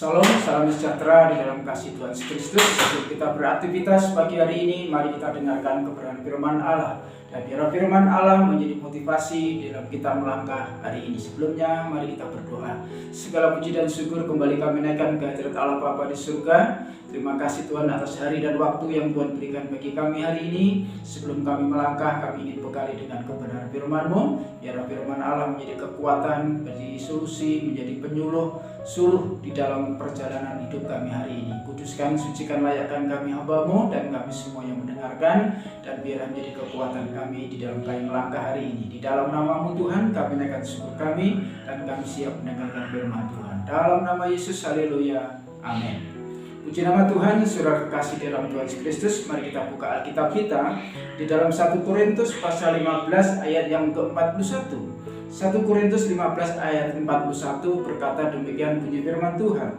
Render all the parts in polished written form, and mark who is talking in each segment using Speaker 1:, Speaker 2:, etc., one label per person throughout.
Speaker 1: Salam sejahtera di dalam kasih Tuhan Yesus Kristus. Sebelum kita beraktivitas pagi hari ini, mari kita dengarkan kebenaran firman Allah. Dan biarlah firman Allah menjadi motivasi dalam kita melangkah hari ini. Sebelumnya, mari kita berdoa. Segala puji dan syukur kembali kami naikkan ke hadirat Allah Bapa di surga. Terima kasih Tuhan atas hari dan waktu yang Tuhan berikan bagi kami hari ini. Sebelum kami melangkah, kami ingin bekali dengan kebenaran firman-Mu. Biarlah firman Allah menjadi kekuatan, menjadi solusi, menjadi penyuluh, suluh di dalam perjalanan hidup kami hari ini. Kuduskan, sucikan, layakkan kami hamba-Mu dan kami semua yang mendengarkan. Dan biarlah menjadi kekuatan kami di dalam kami melangkah hari ini. Di dalam nama-Mu Tuhan, kami naikkan syukur kami dan kami siap mendengarkan firman Tuhan. Dalam nama Yesus, haleluya, amin. Puji nama Tuhan, saudara kekasih dalam Tuhan Yesus Kristus. Mari kita buka Alkitab kita di dalam 1 Korintus pasal 15 ayat yang ke-41. 1 Korintus 15 ayat 41 berkata demikian bunyi firman Tuhan.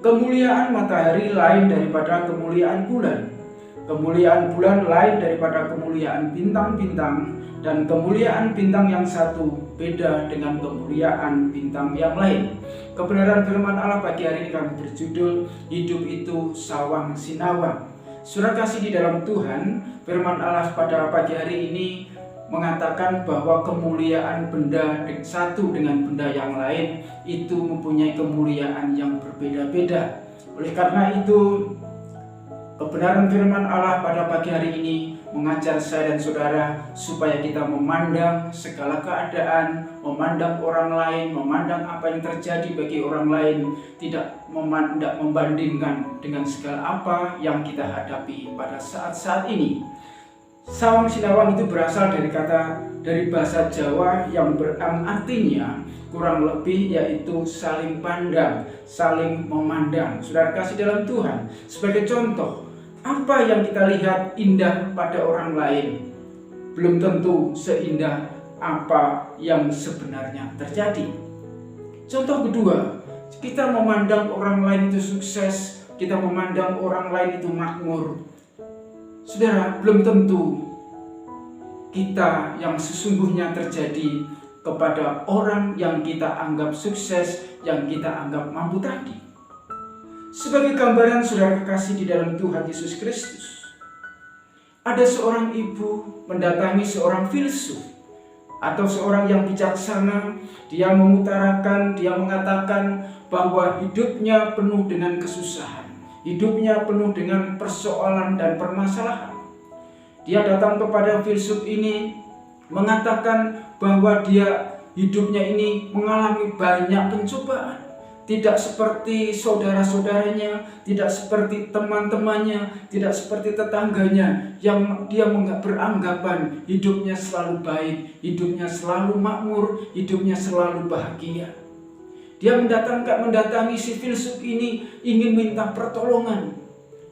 Speaker 1: Kemuliaan matahari lain daripada kemuliaan bulan. Kemuliaan bulan lain daripada kemuliaan bintang-bintang, dan kemuliaan bintang yang satu beda dengan kemuliaan bintang yang lain. Kebenaran firman Allah pagi hari ini kami berjudul Hidup itu Sawang Sinawang. Saudara kasih di dalam Tuhan, firman Allah pada pagi hari ini mengatakan bahwa kemuliaan benda satu dengan benda yang lain itu mempunyai kemuliaan yang berbeda-beda. Oleh karena itu, kebenaran firman Allah pada pagi hari ini mengajar saya dan saudara supaya kita memandang segala keadaan, memandang orang lain, memandang apa yang terjadi bagi orang lain, tidak membandingkan dengan segala apa yang kita hadapi pada saat-saat ini. Sawang sinawang itu berasal dari bahasa Jawa yang artinya kurang lebih yaitu saling pandang, saling memandang. Saudara kasih dalam Tuhan, sebagai contoh, apa yang kita lihat indah pada orang lain belum tentu seindah apa yang sebenarnya terjadi. Contoh kedua, kita memandang orang lain itu sukses, kita memandang orang lain itu makmur. Saudara, belum tentu kita yang sesungguhnya terjadi kepada orang yang kita anggap sukses, yang kita anggap mampu tadi. Sebagai gambaran saudara kekasih di dalam Tuhan Yesus Kristus, ada seorang ibu mendatangi seorang filsuf atau seorang yang bijaksana. Dia mengatakan bahwa hidupnya penuh dengan kesusahan, hidupnya penuh dengan persoalan dan permasalahan. Dia datang kepada filsuf ini mengatakan bahwa hidupnya ini mengalami banyak pencobaan. Tidak seperti saudara-saudaranya, tidak seperti teman-temannya, tidak seperti tetangganya yang dia beranggapan hidupnya selalu baik, hidupnya selalu makmur, hidupnya selalu bahagia. Dia mendatangi si filsuf ini ingin minta pertolongan.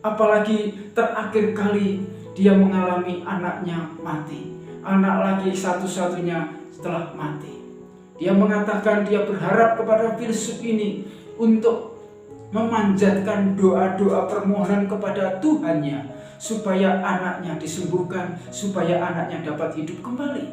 Speaker 1: Apalagi terakhir kali dia mengalami anaknya mati. Anak lagi satu-satunya setelah mati. Dia mengatakan dia berharap kepada filsuf ini untuk memanjatkan doa-doa permohonan kepada Tuhannya supaya anaknya disembuhkan, supaya anaknya dapat hidup kembali.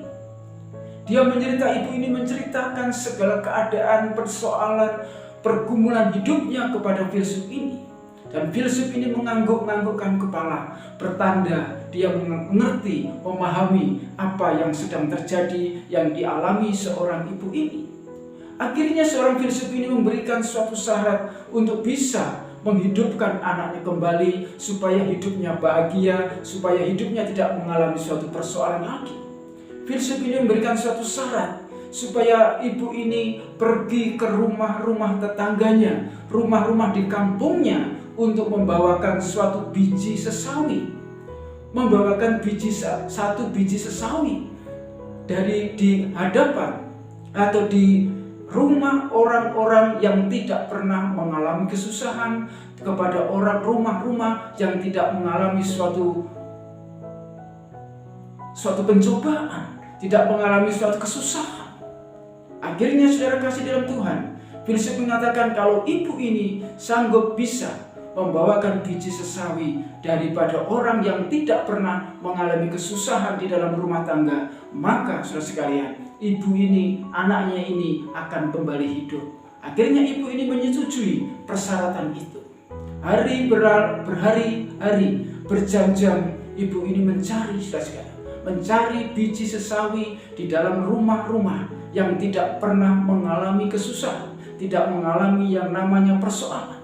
Speaker 1: Ibu ini menceritakan segala keadaan, persoalan, pergumulan hidupnya kepada filsuf ini. Dan filsuf ini mengangguk-anggukkan kepala, bertanda dia mengerti, memahami apa yang sedang terjadi, yang dialami seorang ibu ini. Akhirnya seorang filsuf ini memberikan suatu syarat untuk bisa menghidupkan anaknya kembali, supaya hidupnya bahagia, supaya hidupnya tidak mengalami suatu persoalan lagi. Filsuf ini memberikan suatu syarat supaya ibu ini pergi ke rumah-rumah tetangganya, rumah-rumah di kampungnya, untuk membawakan suatu biji sesawi, membawakan satu biji sesawi di hadapan atau di rumah orang-orang yang tidak pernah mengalami kesusahan, kepada rumah-rumah yang tidak mengalami suatu pencobaan, tidak mengalami suatu kesusahan. Akhirnya saudara kasih dalam Tuhan, filsuf mengatakan kalau ibu ini sanggup bisa membawakan biji sesawi daripada orang yang tidak pernah mengalami kesusahan di dalam rumah tangga, maka saudara sekalian, ibu ini, anaknya ini akan kembali hidup. Akhirnya ibu ini menyetujui persyaratan itu. Hari berhari-hari, berjam-jam, ibu ini mencari, saudara-saudara, mencari biji sesawi di dalam rumah-rumah yang tidak pernah mengalami kesusahan, tidak mengalami yang namanya persoalan.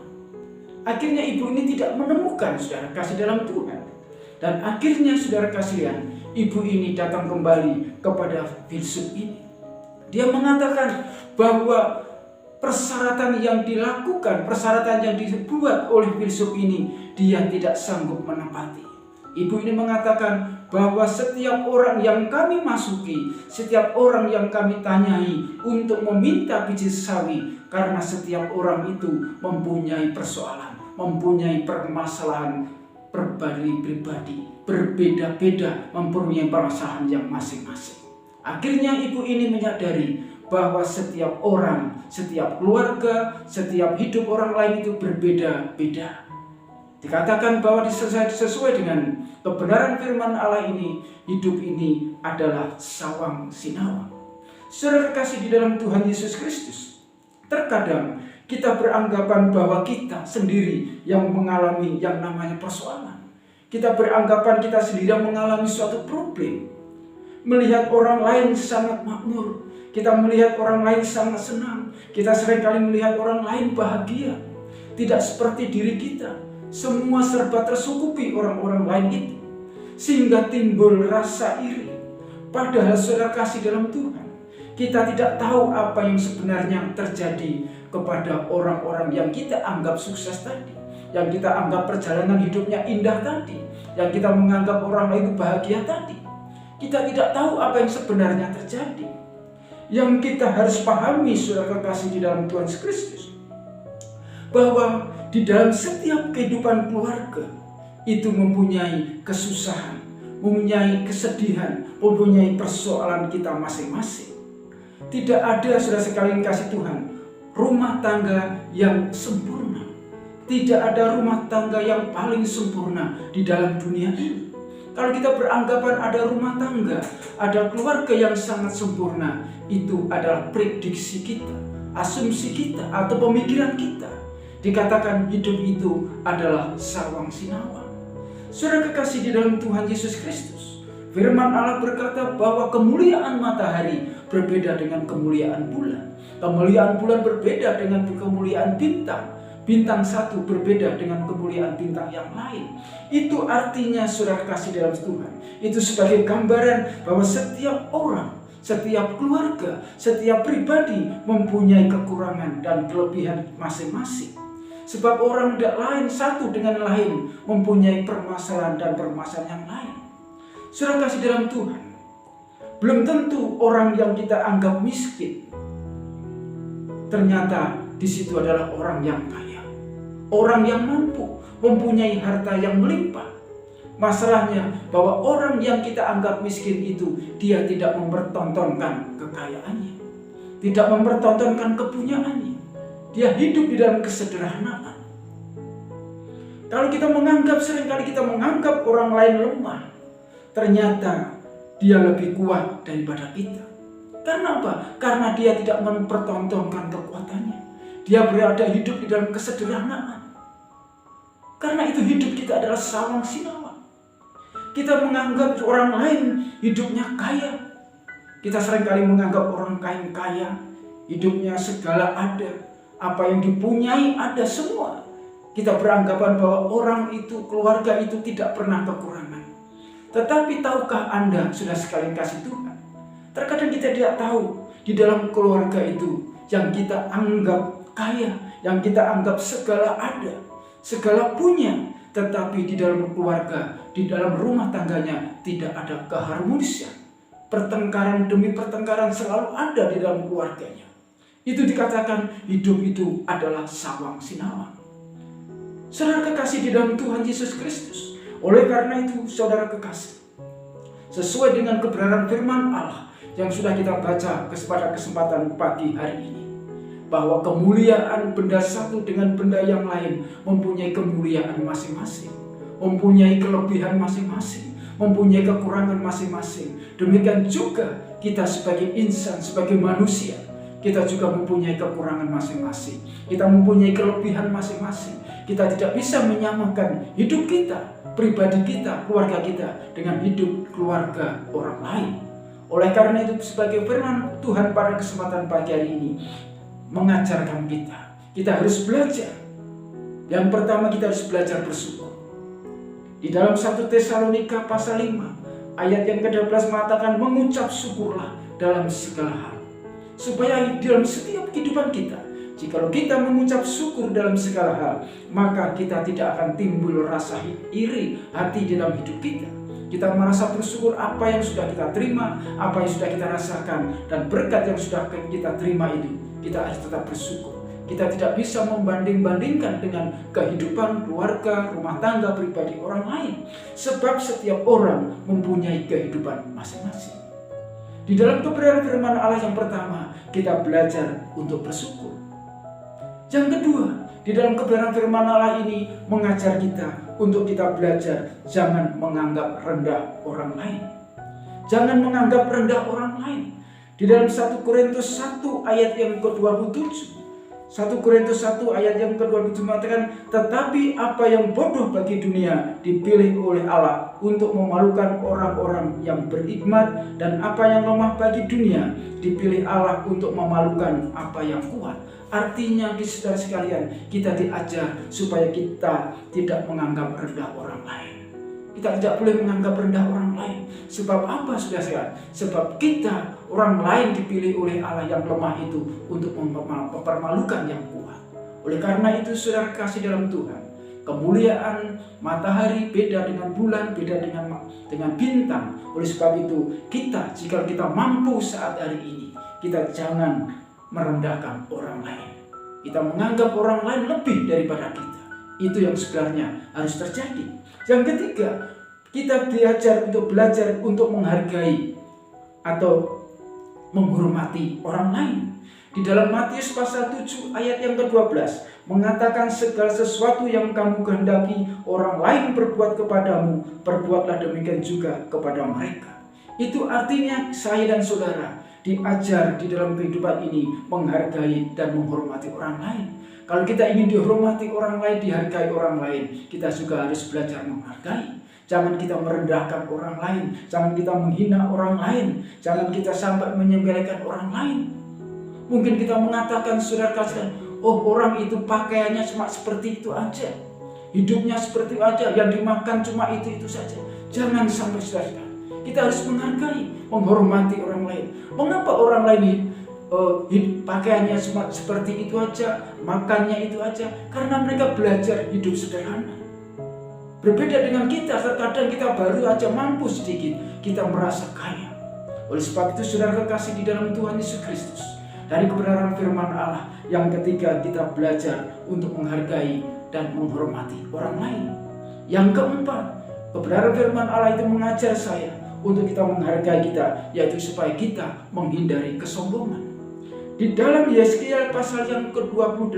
Speaker 1: Akhirnya ibu ini tidak menemukan, saudara kasih, dalam Tuhan. Dan akhirnya, saudara kasihan, ibu ini datang kembali kepada filsuf ini. Dia mengatakan bahwa persyaratan yang dilakukan, persyaratan yang dibuat oleh filsuf ini, dia tidak sanggup menepati. Ibu ini mengatakan bahwa setiap orang yang kami masuki, setiap orang yang kami tanyai untuk meminta biji sesawi, karena setiap orang itu mempunyai persoalan, mempunyai permasalahan pribadi, berbeda-beda, mempunyai permasalahan yang masing-masing. Akhirnya ibu ini menyadari bahwa setiap orang, setiap keluarga, setiap hidup orang lain itu berbeda-beda. Dikatakan bahwa sesuai dengan kebenaran firman Allah ini, hidup ini adalah sawang sinawang. Saudara kasih di dalam Tuhan Yesus Kristus, terkadang kita beranggapan bahwa kita sendiri yang mengalami yang namanya persoalan. Kita beranggapan kita sendiri yang mengalami suatu problem. Melihat orang lain sangat makmur, kita melihat orang lain sangat senang, kita seringkali melihat orang lain bahagia. Tidak seperti diri kita. Semua serba tersukupi orang-orang lain itu, sehingga timbul rasa iri. Padahal saudara kasih dalam Tuhan, kita tidak tahu apa yang sebenarnya terjadi kepada orang-orang yang kita anggap sukses tadi, yang kita anggap perjalanan hidupnya indah tadi, yang kita menganggap orang lain itu bahagia tadi. Kita tidak tahu apa yang sebenarnya terjadi. Yang kita harus pahami, saudara kasih di dalam Tuhan Kristus, bahwa di dalam setiap kehidupan keluarga itu mempunyai kesusahan, mempunyai kesedihan, mempunyai persoalan kita masing-masing. Tidak ada, saudara sekalian kasih Tuhan, rumah tangga yang sempurna. Tidak ada rumah tangga yang paling sempurna di dalam dunia ini. Kalau kita beranggapan ada rumah tangga, ada keluarga yang sangat sempurna, itu adalah prediksi kita, asumsi kita, atau pemikiran kita. Dikatakan hidup itu adalah sawang sinawang. Saudara kekasih di dalam Tuhan Yesus Kristus, firman Allah berkata bahwa kemuliaan matahari berbeda dengan kemuliaan bulan. Kemuliaan bulan berbeda dengan kemuliaan bintang. Bintang satu berbeda dengan kemuliaan bintang yang lain. Itu artinya, saudara kasih dalam Tuhan, itu sebagai gambaran bahwa setiap orang, setiap keluarga, setiap pribadi mempunyai kekurangan dan kelebihan masing-masing. Sebab orang tidak lain satu dengan lain mempunyai permasalahan dan permasalahan yang lain. Saudara kasih dalam Tuhan, belum tentu orang yang kita anggap miskin ternyata di situ adalah orang yang kaya, orang yang mampu, mempunyai harta yang melimpah. Masalahnya bahwa orang yang kita anggap miskin itu, dia tidak mempertontonkan kekayaannya, tidak mempertontonkan kepunyaannya. Dia hidup di dalam kesederhanaan. Kalau kita seringkali kita menganggap orang lain lemah, ternyata dia lebih kuat daripada kita. Karena apa? Karena dia tidak mempertontonkan kekuatannya. Dia berada hidup di dalam kesederhanaan. Karena itu hidup kita adalah sawang sinawang. Kita menganggap orang lain hidupnya kaya. Kita seringkali menganggap orang kaya, hidupnya segala ada. Apa yang dipunyai ada semua. Kita beranggapan bahwa orang itu, keluarga itu tidak pernah kekurangan. Tetapi tahukah Anda, sudah sekalian kasih Tuhan, terkadang kita tidak tahu di dalam keluarga itu yang kita anggap kaya, yang kita anggap segala ada, segala punya, tetapi di dalam keluarga, di dalam rumah tangganya tidak ada keharmonisan. Pertengkaran demi pertengkaran selalu ada di dalam keluarganya. Itu dikatakan hidup itu adalah sawang sinawang. Saudara kekasih di dalam Tuhan Yesus Kristus, oleh karena itu saudara kekasih, sesuai dengan kebenaran firman Allah yang sudah kita baca pada kesempatan pagi hari ini, bahwa kemuliaan benda satu dengan benda yang lain mempunyai kemuliaan masing-masing, mempunyai kelebihan masing-masing, mempunyai kekurangan masing-masing. Demikian juga kita sebagai insan, sebagai manusia, Kita juga mempunyai kekurangan masing-masing. Kita mempunyai kelebihan masing-masing. Kita tidak bisa menyamakan hidup kita, pribadi kita, keluarga kita dengan hidup keluarga orang lain. Oleh karena itu, sebagai firman Tuhan pada kesempatan pagi hari ini mengajarkan kita harus belajar. Yang pertama, kita harus belajar bersyukur. Di dalam 1 Tesalonika pasal 5 ayat yang ke-12 mengatakan, mengucap syukurlah dalam segala hal. Supaya dalam setiap kehidupan kita, jikalau kita mengucap syukur dalam segala hal, maka kita tidak akan timbul rasa iri hati dalam hidup kita. Kita merasa bersyukur apa yang sudah kita terima, apa yang sudah kita rasakan, dan berkat yang sudah kita terima itu, kita harus tetap bersyukur. Kita tidak bisa membanding-bandingkan dengan kehidupan keluarga, rumah tangga, pribadi orang lain. Sebab setiap orang mempunyai kehidupan masing-masing. Di dalam kebenaran firman Allah yang pertama, kita belajar untuk bersyukur. Yang kedua, di dalam kebenaran firman Allah ini mengajar kita untuk kita belajar jangan menganggap rendah orang lain. Jangan menganggap rendah orang lain. Di dalam 1 Korintus 1 ayat yang ke-27, 1 Korintus 1 ayat yang ke-27 mengatakan, tetapi apa yang bodoh bagi dunia dipilih oleh Allah untuk memalukan orang-orang yang berhikmat, dan apa yang lemah bagi dunia dipilih Allah untuk memalukan apa yang kuat. Artinya, saudara sekalian, kita diajar supaya kita tidak menganggap rendah orang lain. Kita tidak boleh menganggap rendah orang lain. Sebab apa, saudara? Sebab kita, orang lain dipilih oleh Allah yang lemah itu untuk mempermalukan yang kuat. Oleh karena itu, saudara kasih dalam Tuhan, kemuliaan matahari beda dengan bulan, beda dengan bintang. Oleh sebab itu, jika kita mampu saat hari ini, kita jangan merendahkan orang lain. Kita menganggap orang lain lebih daripada kita. Itu yang sebenarnya harus terjadi. Yang ketiga, kita belajar untuk menghargai atau menghormati orang lain. Di dalam Matius pasal 7 ayat yang ke-12 mengatakan, segala sesuatu yang kamu kehendaki orang lain berbuat kepadamu, perbuatlah demikian juga kepada mereka. Itu artinya saya dan saudara diajar di dalam kehidupan ini menghargai dan menghormati orang lain. Kalau kita ingin dihormati orang lain, dihargai orang lain, kita juga harus belajar menghargai. Jangan kita merendahkan orang lain, jangan kita menghina orang lain, jangan kita sampai menyembelihkan orang lain. Mungkin kita mengatakan, saudara kasihan, oh orang itu pakaiannya cuma seperti itu aja, hidupnya seperti itu aja, yang dimakan cuma itu saja. Jangan sampai, saudara. Kita harus menghargai, menghormati orang lain. Mengapa orang lain pakaiannya cuma seperti itu aja, makannya itu aja? Karena mereka belajar hidup sederhana. Berbeda dengan kita, terkadang kita baru aja mampu sedikit, kita merasa kaya. Oleh sebab itu, saudara kekasih di dalam Tuhan Yesus Kristus, dari kebenaran firman Allah, yang ketiga, kita belajar untuk menghargai dan menghormati orang lain. Yang keempat, kebenaran firman Allah itu mengajar saya untuk kita menghargai kita, yaitu supaya kita menghindari kesombongan. Di dalam Yeskiel pasal yang ke-28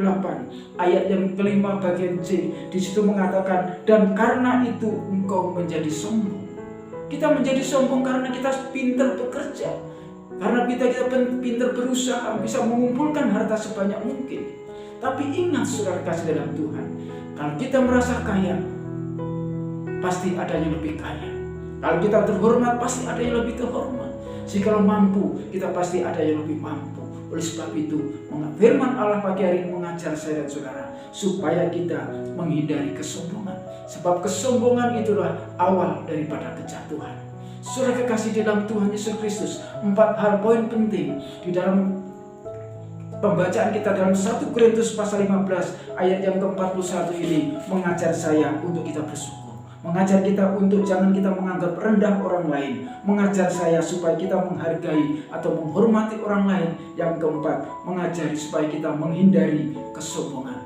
Speaker 1: ayat yang ke-5 bagian C, di situ mengatakan, dan karena itu engkau menjadi sombong. Kita menjadi sombong karena kita pintar bekerja, karena kita pintar berusaha bisa mengumpulkan harta sebanyak mungkin. Tapi ingat, saudara kasih dalam Tuhan, kalau kita merasa kaya, pasti ada yang lebih kaya. Kalau kita terhormat, pasti ada yang lebih terhormat. Jika mampu, kita pasti ada yang lebih mampu. Oleh sebab itu, firman Allah pagi hari ini mengajar saya dan saudara supaya kita menghindari kesombongan. Sebab kesombongan itulah awal daripada kejatuhan. Saudara kekasih di dalam Tuhan Yesus Kristus, 4 hal poin penting di dalam pembacaan kita dalam 1 Korintus pasal 15 ayat yang ke-41 ini mengajar saya untuk kita bersyukur. Mengajar kita untuk jangan kita menganggap rendah orang lain. Mengajar saya supaya kita menghargai atau menghormati orang lain. Yang keempat, mengajari supaya kita menghindari kesombongan.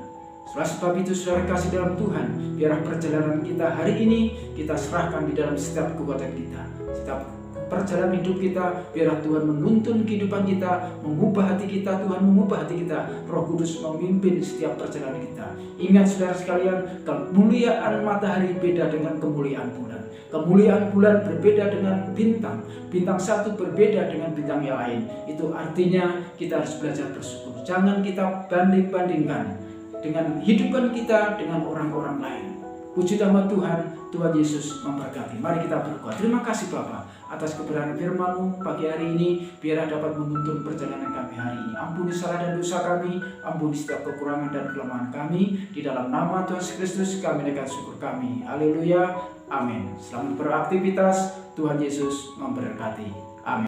Speaker 1: Oleh sebab itu, saudara kasih dalam Tuhan, biarlah perjalanan kita hari ini kita serahkan di dalam setiap kekuatan kita, setiap perjalanan hidup kita. Biarlah Tuhan menuntun kehidupan kita, mengubah hati kita. Tuhan mengubah hati kita. Roh Kudus memimpin setiap perjalanan kita. Ingat saudara sekalian, kemuliaan matahari beda dengan kemuliaan bulan. Kemuliaan bulan berbeda dengan bintang. Bintang satu berbeda dengan bintang yang lain. Itu artinya kita harus belajar bersyukur. Jangan kita banding-bandingkan dengan hidupan kita dengan orang-orang lain. Puji nama Tuhan, Tuhan Yesus memberkati. Mari kita berdoa. Terima kasih Bapa atas kebenaran firman-Mu pagi hari ini. Biarlah dapat menuntun perjalanan kami hari ini. Ampuni salah dan dosa kami, ampuni setiap kekurangan dan kelemahan kami. Di dalam nama Tuhan Yesus Kristus kami naikkan syukur kami. Haleluya, amin. Selamat beraktivitas, Tuhan Yesus memberkati.